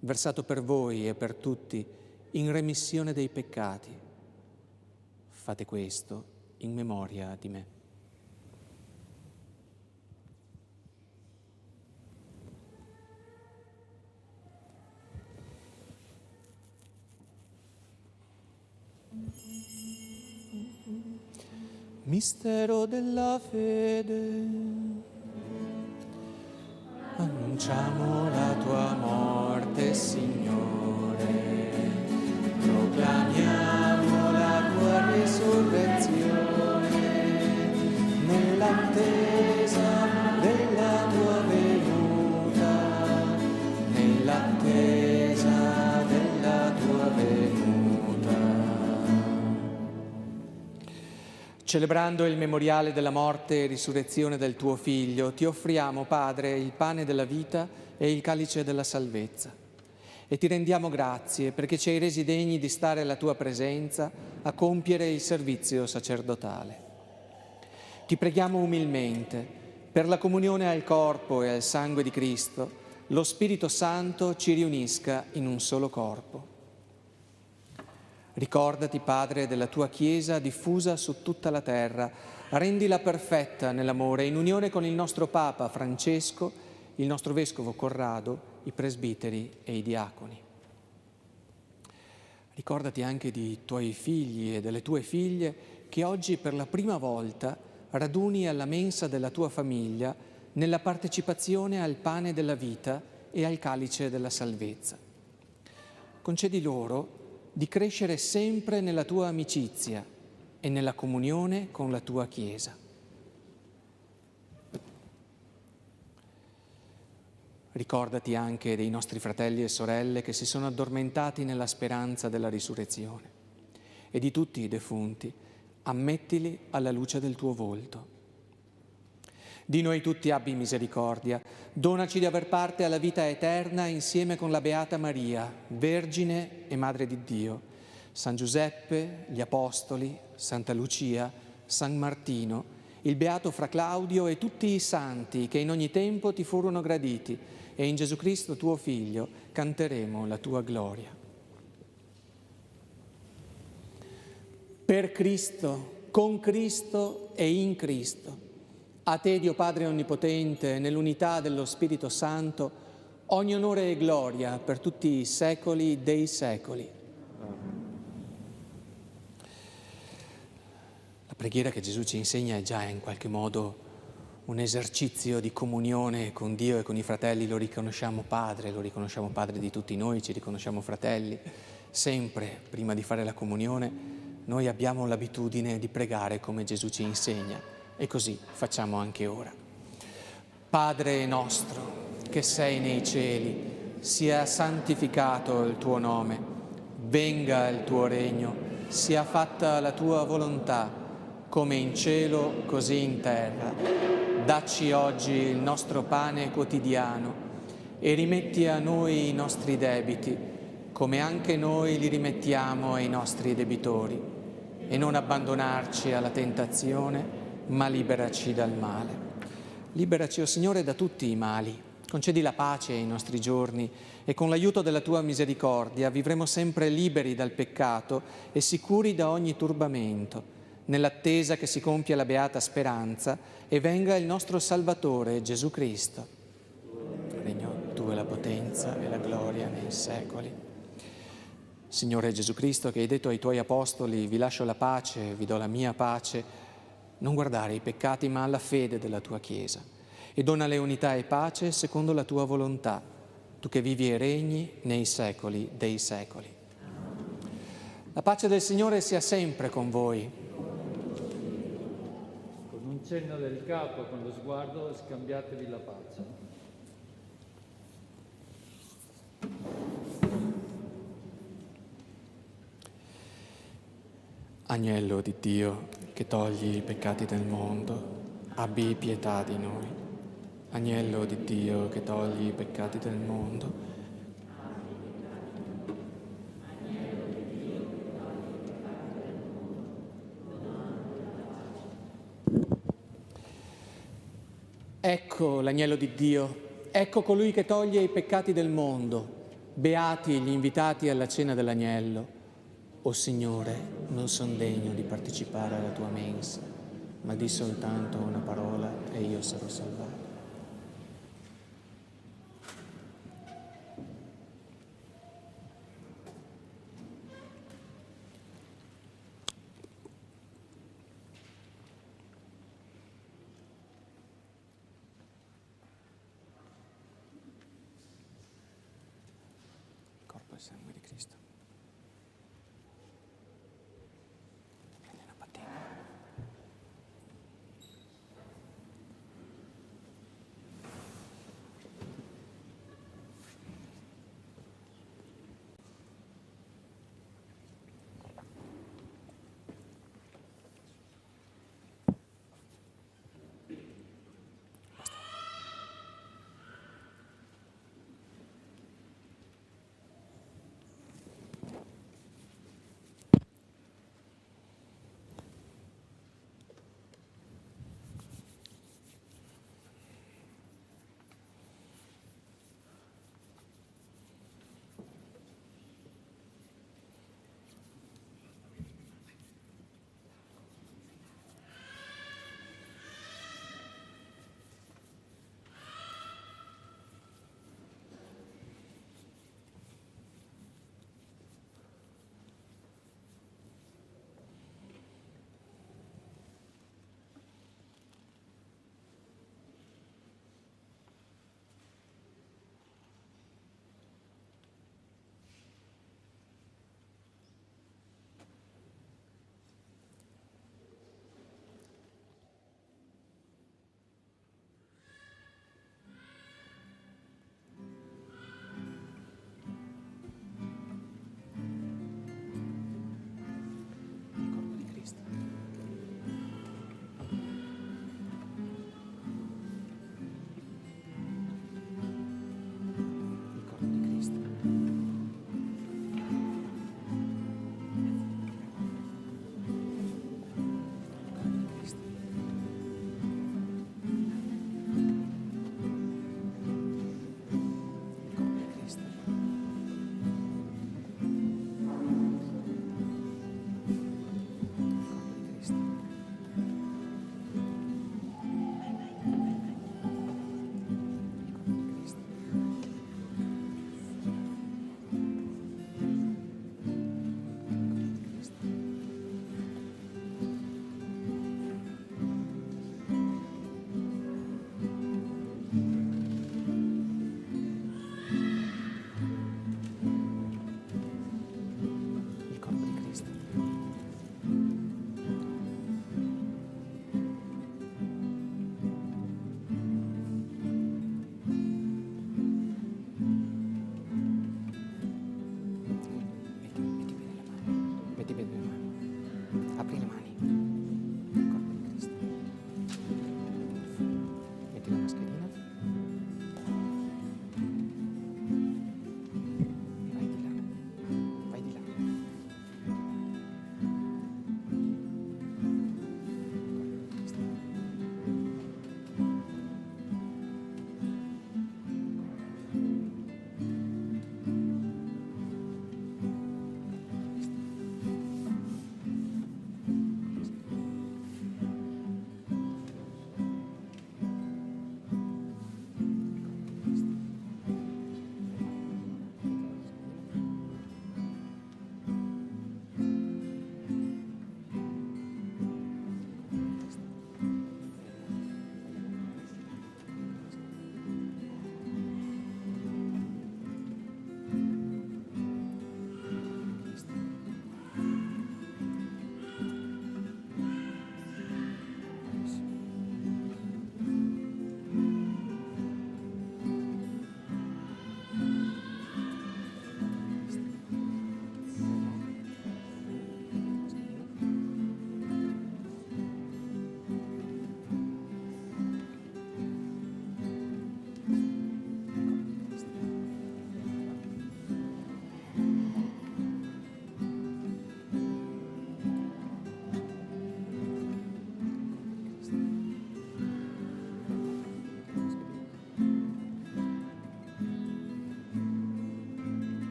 versato per voi e per tutti in remissione dei peccati. Fate questo in memoria di me. Mistero della fede, annunciamo la tua morte, Signore, proclamiamo la tua risurrezione, nell'attesa della tua venuta, nell'attesa della tua venuta. Celebrando il memoriale della morte e risurrezione del tuo Figlio, ti offriamo, Padre, il pane della vita e il calice della salvezza. E ti rendiamo grazie perché ci hai resi degni di stare alla tua presenza a compiere il servizio sacerdotale. Ti preghiamo umilmente, per la comunione al corpo e al sangue di Cristo, lo Spirito Santo ci riunisca in un solo corpo. Ricordati, Padre, della tua Chiesa diffusa su tutta la terra, rendila perfetta nell'amore, in unione con il nostro Papa Francesco, il nostro Vescovo Corrado, i presbiteri e i diaconi. Ricordati anche di tuoi figli e delle tue figlie che oggi per la prima volta raduni alla mensa della tua famiglia nella partecipazione al pane della vita e al calice della salvezza. Concedi loro di crescere sempre nella tua amicizia e nella comunione con la tua Chiesa. Ricordati anche dei nostri fratelli e sorelle che si sono addormentati nella speranza della risurrezione e di tutti i defunti, ammettili alla luce del tuo volto. Di noi tutti abbi misericordia, donaci di aver parte alla vita eterna insieme con la Beata Maria, Vergine e Madre di Dio, San Giuseppe, gli Apostoli, Santa Lucia, San Martino il beato Fra Claudio e tutti i santi che in ogni tempo ti furono graditi, e in Gesù Cristo tuo Figlio canteremo la tua gloria. Per Cristo, con Cristo e in Cristo, a te Dio Padre Onnipotente, nell'unità dello Spirito Santo, ogni onore e gloria per tutti i secoli dei secoli. La preghiera che Gesù ci insegna è già in qualche modo un esercizio di comunione con Dio e con i fratelli. Lo riconosciamo Padre di tutti noi, ci riconosciamo fratelli. Sempre, prima di fare la comunione, noi abbiamo l'abitudine di pregare come Gesù ci insegna, e così facciamo anche ora. Padre nostro, che sei nei cieli, sia santificato il tuo nome, venga il tuo regno, sia fatta la tua volontà, come in cielo, così in terra. Dacci oggi il nostro pane quotidiano e rimetti a noi i nostri debiti, come anche noi li rimettiamo ai nostri debitori. E non abbandonarci alla tentazione, ma liberaci dal male. Liberaci, o Signore, da tutti i mali. Concedi la pace ai nostri giorni e con l'aiuto della tua misericordia vivremo sempre liberi dal peccato e sicuri da ogni turbamento, nell'attesa che si compia la beata speranza e venga il nostro Salvatore Gesù Cristo. Regno tu e la potenza e la gloria nei secoli. Signore Gesù Cristo, che hai detto ai tuoi apostoli: vi lascio la pace, vi do la mia pace, non guardare ai peccati ma alla fede della tua Chiesa, e donale unità e pace secondo la tua volontà, tu che vivi e regni nei secoli dei secoli. La pace del Signore sia sempre con voi. Con un cenno del capo, con lo sguardo, scambiatevi la pace. Agnello di Dio, che togli i peccati del mondo, abbi pietà di noi. Agnello di Dio, che togli i peccati del mondo. Ecco l'agnello di Dio, ecco colui che toglie i peccati del mondo. Beati gli invitati alla cena dell'agnello. O Signore, non son degno di partecipare alla tua mensa, ma di soltanto una parola e io sarò salvato. Il corpo e il sangue di Cristo. Prendi una patena.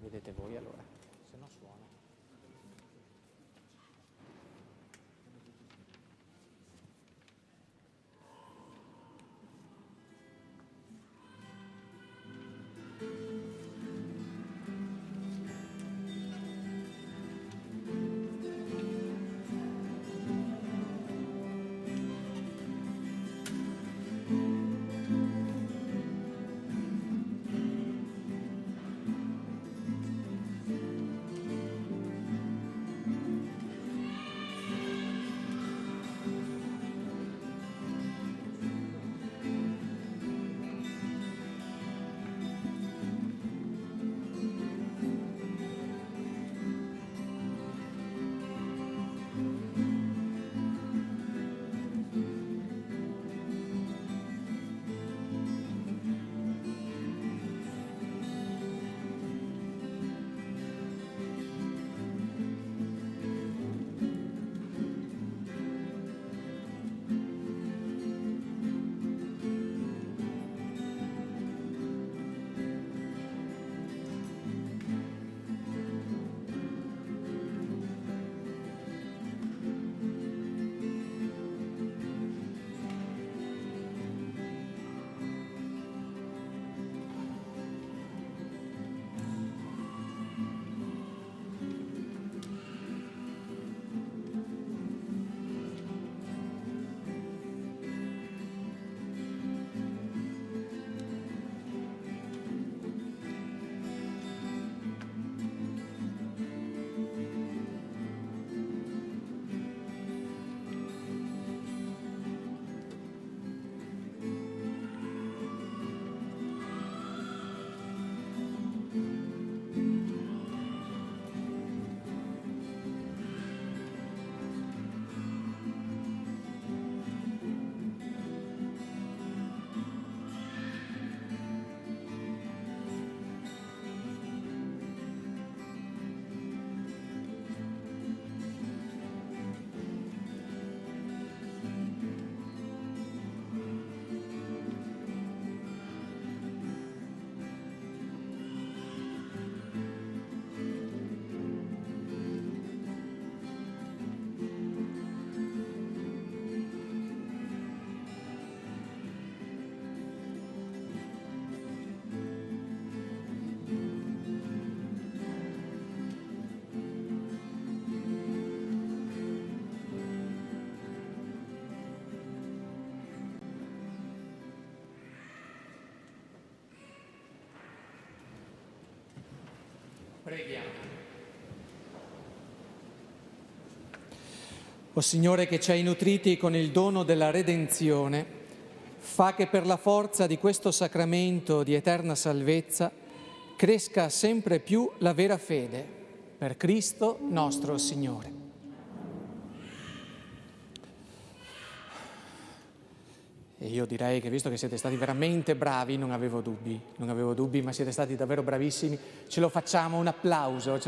Vedete voi allora, se no suona. Preghiamo. O Signore, che ci hai nutriti con il dono della redenzione, fa che per la forza di questo sacramento di eterna salvezza cresca sempre più la vera fede, per Cristo nostro Signore. E io direi che, visto che siete stati veramente bravi, non avevo dubbi, ma siete stati davvero bravissimi. Ce lo facciamo un applauso.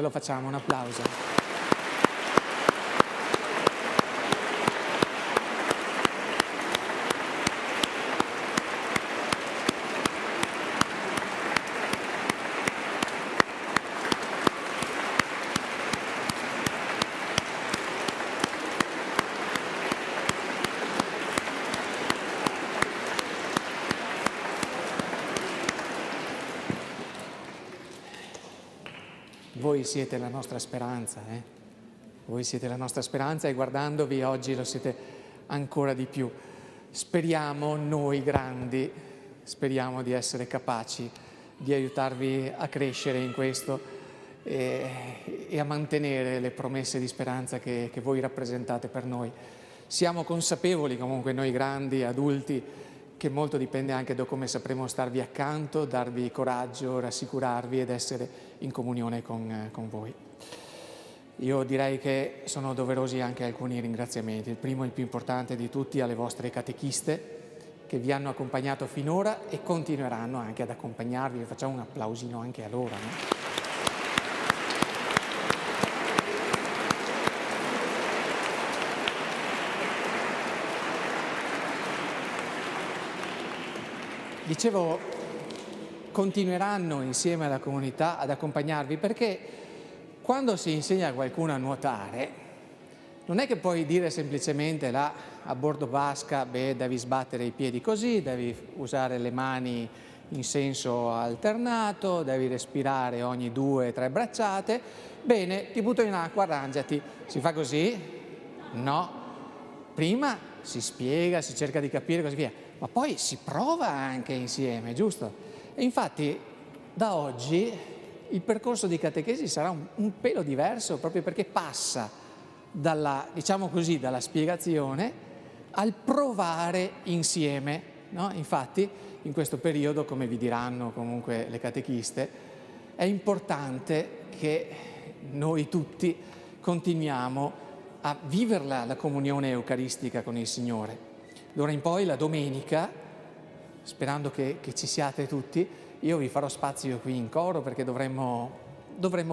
voi siete la nostra speranza, Voi siete la nostra speranza e guardandovi oggi lo siete ancora di più. Speriamo, noi grandi, speriamo di essere capaci di aiutarvi a crescere in questo e a mantenere le promesse di speranza che voi rappresentate per noi. Siamo consapevoli comunque noi grandi, adulti, che molto dipende anche da come sapremo starvi accanto, darvi coraggio, rassicurarvi ed essere in comunione con voi. Io direi che sono doverosi anche alcuni ringraziamenti. Il primo e il più importante di tutti alle vostre catechiste che vi hanno accompagnato finora e continueranno anche ad accompagnarvi. Facciamo un applausino anche a loro, no? Dicevo, continueranno insieme alla comunità ad accompagnarvi perché quando si insegna a qualcuno a nuotare non è che puoi dire semplicemente là a bordo vasca, devi sbattere i piedi così, devi usare le mani in senso alternato, devi respirare ogni 2 o 3 bracciate, bene, ti butto in acqua, arrangiati. Si fa così? No. Prima si spiega, si cerca di capire così via, ma poi si prova anche insieme, giusto? E infatti da oggi il percorso di catechesi sarà un pelo diverso proprio perché passa dalla, diciamo così, dalla spiegazione al provare insieme, no? Infatti in questo periodo, come vi diranno comunque le catechiste, è importante che noi tutti continuiamo a viverla la comunione eucaristica con il Signore. D'ora in poi la domenica, sperando che ci siate tutti, io vi farò spazio qui in coro perché dovremmo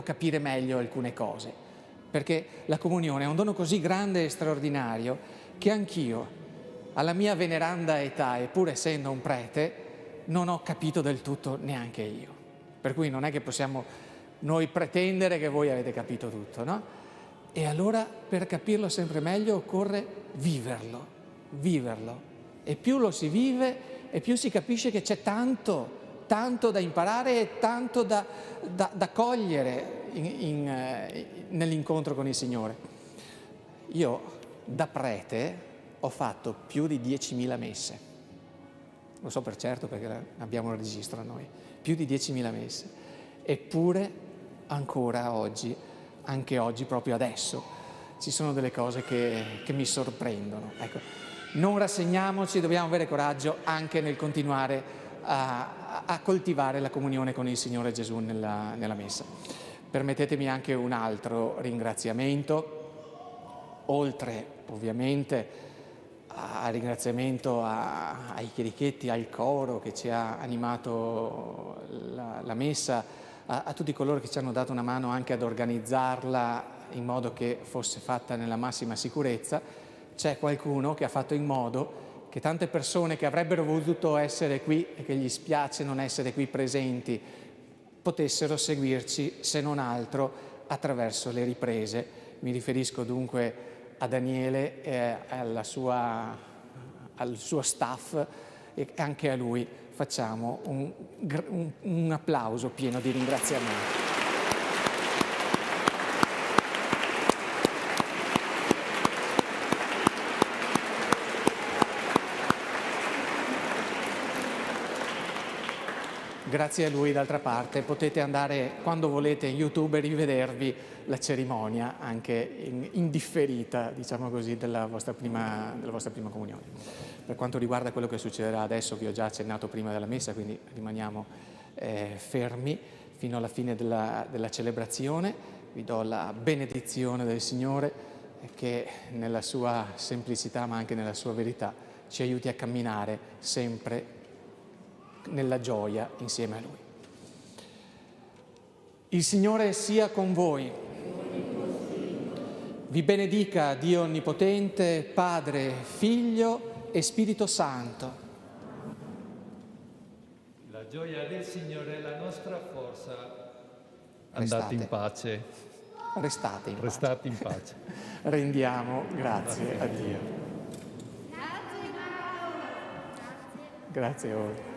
capire meglio alcune cose, perché la comunione è un dono così grande e straordinario che anch'io, alla mia veneranda età e pur essendo un prete, non ho capito del tutto neanche io. Per cui non è che possiamo noi pretendere che voi avete capito tutto, no? E allora per capirlo sempre meglio occorre viverlo. E più lo si vive e più si capisce che c'è tanto da imparare e tanto da cogliere nell'incontro con il Signore. Io da prete ho fatto più di 10.000 messe, lo so per certo perché abbiamo il registro noi, più di 10.000 messe, eppure ancora oggi, anche oggi proprio adesso, ci sono delle cose che mi sorprendono. Ecco, non rassegniamoci, dobbiamo avere coraggio anche nel continuare a coltivare la comunione con il Signore Gesù nella Messa. Permettetemi anche un altro ringraziamento, oltre ovviamente al ringraziamento ai chierichetti, al coro che ci ha animato la Messa, a tutti coloro che ci hanno dato una mano anche ad organizzarla in modo che fosse fatta nella massima sicurezza. C'è qualcuno che ha fatto in modo che tante persone che avrebbero voluto essere qui e che gli spiace non essere qui presenti potessero seguirci, se non altro, attraverso le riprese. Mi riferisco dunque a Daniele e al suo staff e anche a lui facciamo un applauso pieno di ringraziamento. Grazie a lui, d'altra parte, potete andare quando volete in YouTube e rivedervi la cerimonia anche in differita, diciamo così, della vostra prima comunione. Per quanto riguarda quello che succederà adesso, vi ho già accennato prima della messa, quindi rimaniamo fermi fino alla fine della celebrazione. Vi do la benedizione del Signore che nella sua semplicità ma anche nella sua verità ci aiuti a camminare sempre nella gioia insieme a Lui. Il Signore sia con voi. Vi benedica Dio Onnipotente, Padre, Figlio e Spirito Santo. La gioia del Signore è la nostra forza. Andate in pace. Restate in pace. Restate in pace. Rendiamo grazie a Dio. Grazie a voi.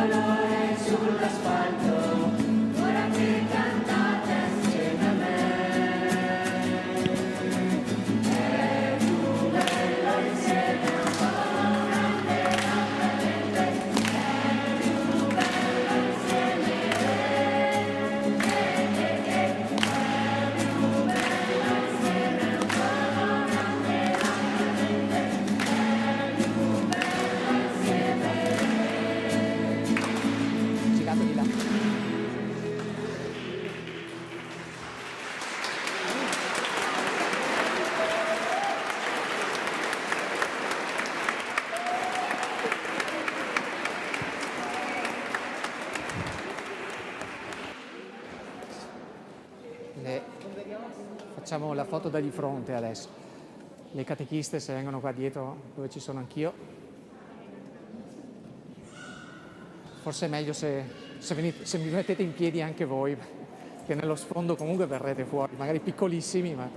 colore sull'asfalto, ora che cantate insieme a me. È più bello insieme a un popolo grande e accogliente, è più bello insieme a te. È più bello insieme a un popolo grande e accogliente, è più bello insieme a te. Girato di là. Facciamo la foto da di fronte adesso. Le catechiste se vengono qua dietro dove ci sono anch'io. Forse è meglio se mi mettete in piedi anche voi, che nello sfondo comunque verrete fuori, magari piccolissimi, ma